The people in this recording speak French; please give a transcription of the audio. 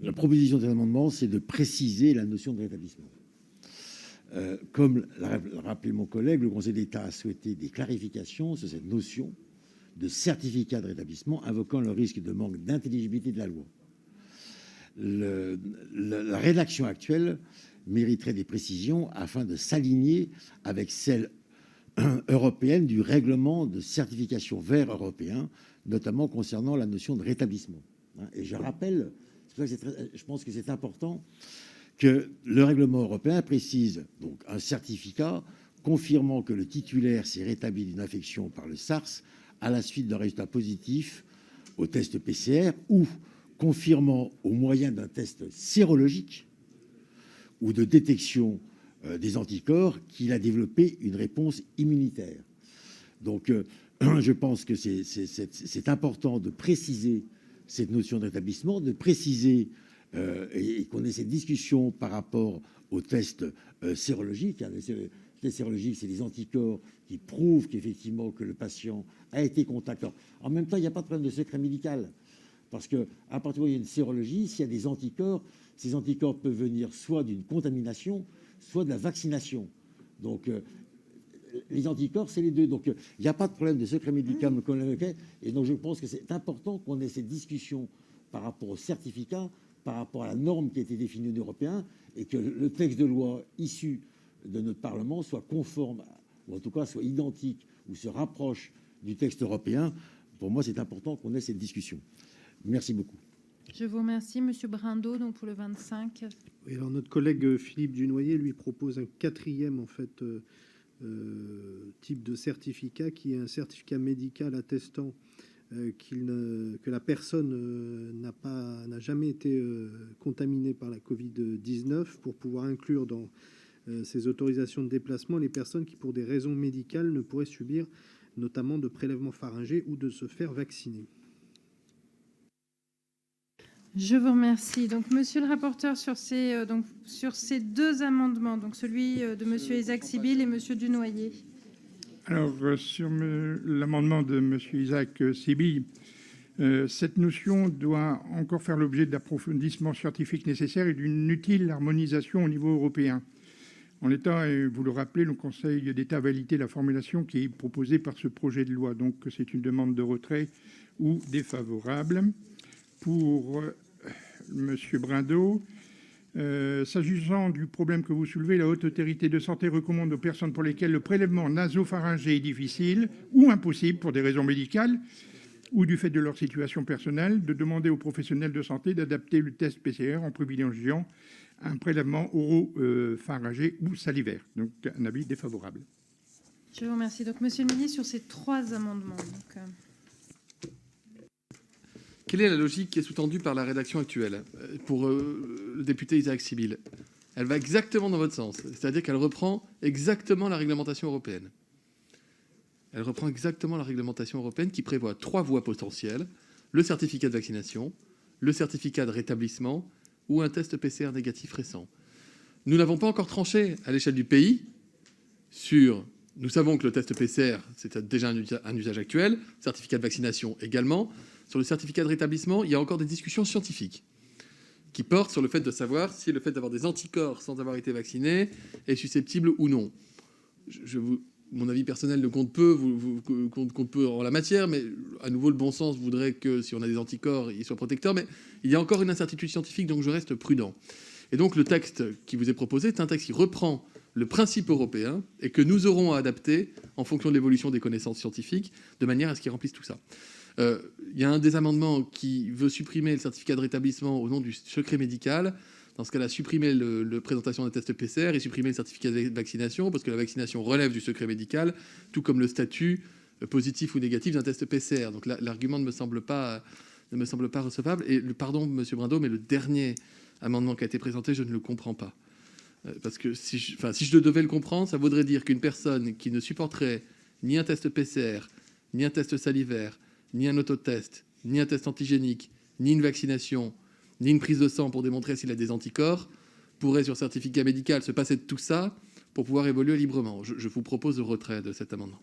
la proposition de cet amendement, c'est de préciser la notion de rétablissement. Comme l'a rappelé mon collègue, le Conseil d'État a souhaité des clarifications sur cette notion de certificat de rétablissement, invoquant le risque de manque d'intelligibilité de la loi. La rédaction actuelle mériterait des précisions afin de s'aligner avec celle européenne du règlement de certification vert européen, notamment concernant la notion de rétablissement. Et je rappelle, je pense que c'est important, que le règlement européen précise donc un certificat confirmant que le titulaire s'est rétabli d'une infection par le SARS à la suite d'un résultat positif au test PCR ou confirmant au moyen d'un test sérologique ou de détection des anticorps qu'il a développé une réponse immunitaire. Donc, je pense que c'est important de préciser cette notion de rétablissement, de préciser et qu'on ait cette discussion par rapport aux tests sérologiques. Les tests sérologiques, c'est des anticorps qui prouvent qu'effectivement que le patient a été contact. En même temps, il n'y a pas de problème de secret médical. Parce qu'à partir du moment où il y a une sérologie, s'il y a des anticorps, ces anticorps peuvent venir soit d'une contamination, soit de la vaccination. Donc, les anticorps, c'est les deux. Donc, il n'y a pas de problème de secret médical. Et donc, je pense que c'est important qu'on ait cette discussion par rapport au certificat, par rapport à la norme qui a été définie au niveau européen, et que le texte de loi issu de notre Parlement soit conforme, ou en tout cas soit identique, ou se rapproche du texte européen. Pour moi, c'est important qu'on ait cette discussion. Merci beaucoup. Je vous remercie. Monsieur Brindeau, donc pour le 25. Oui, alors notre collègue Philippe Dunoyer lui propose un quatrième en fait type de certificat qui est un certificat médical attestant que la personne n'a jamais été contaminée par la Covid-19 pour pouvoir inclure dans ces autorisations de déplacement les personnes qui, pour des raisons médicales, ne pourraient subir notamment de prélèvements pharyngés ou de se faire vacciner. Je vous remercie. Donc, monsieur le rapporteur, sur ces deux amendements, donc celui de monsieur Isaac Sibyl et monsieur Dunoyer. Alors, sur l'amendement de monsieur Isaac Sibyl, cette notion doit encore faire l'objet d'approfondissements scientifiques nécessaires et d'une utile harmonisation au niveau européen. En l'état, vous le rappelez, le Conseil d'État a validé la formulation qui est proposée par ce projet de loi. Donc, c'est une demande de retrait ou défavorable. Pour monsieur Brindeau, s'agissant du problème que vous soulevez, la Haute Autorité de Santé recommande aux personnes pour lesquelles le prélèvement nasopharyngé est difficile ou impossible pour des raisons médicales ou du fait de leur situation personnelle de demander aux professionnels de santé d'adapter le test PCR en privilégiant un prélèvement oropharyngé ou salivaire. Donc, un avis défavorable. Je vous remercie. Donc, monsieur le ministre, sur ces trois amendements. Quelle est la logique qui est sous-tendue par la rédaction actuelle pour le député Isaac Sibyl? Elle va exactement dans votre sens, c'est-à-dire qu'elle reprend exactement la réglementation européenne. Elle reprend exactement la réglementation européenne qui prévoit 3 voies potentielles: le certificat de vaccination, le certificat de rétablissement ou un test PCR négatif récent. Nous n'avons pas encore tranché à l'échelle du pays sur... Nous savons que le test PCR, c'est déjà un usage actuel, certificat de vaccination également. Sur le certificat de rétablissement, il y a encore des discussions scientifiques qui portent sur le fait de savoir si le fait d'avoir des anticorps sans avoir été vacciné est susceptible ou non. Mon avis personnel ne compte peu, compte peu en la matière, mais à nouveau, le bon sens voudrait que si on a des anticorps, ils soient protecteurs. Mais il y a encore une incertitude scientifique, donc je reste prudent. Et donc le texte qui vous est proposé est un texte qui reprend le principe européen et que nous aurons à adapter en fonction de l'évolution des connaissances scientifiques, de manière à ce qu'il remplisse tout ça. Il y a un des amendements qui veut supprimer le certificat de rétablissement au nom du secret médical. Dans ce cas-là, supprimer la présentation d'un test PCR et supprimer le certificat de vaccination, parce que la vaccination relève du secret médical, tout comme le statut positif ou négatif d'un test PCR. Donc là, l'argument ne me semble pas recevable. Et pardon, monsieur Brindeau, mais le dernier amendement qui a été présenté, je ne le comprends pas. Parce que si je devais le comprendre, ça voudrait dire qu'une personne qui ne supporterait ni un test PCR, ni un test salivaire, ni un autotest, ni un test antigénique, ni une vaccination, ni une prise de sang pour démontrer s'il a des anticorps, pourrait, sur certificat médical, se passer de tout ça pour pouvoir évoluer librement. Je vous propose le retrait de cet amendement.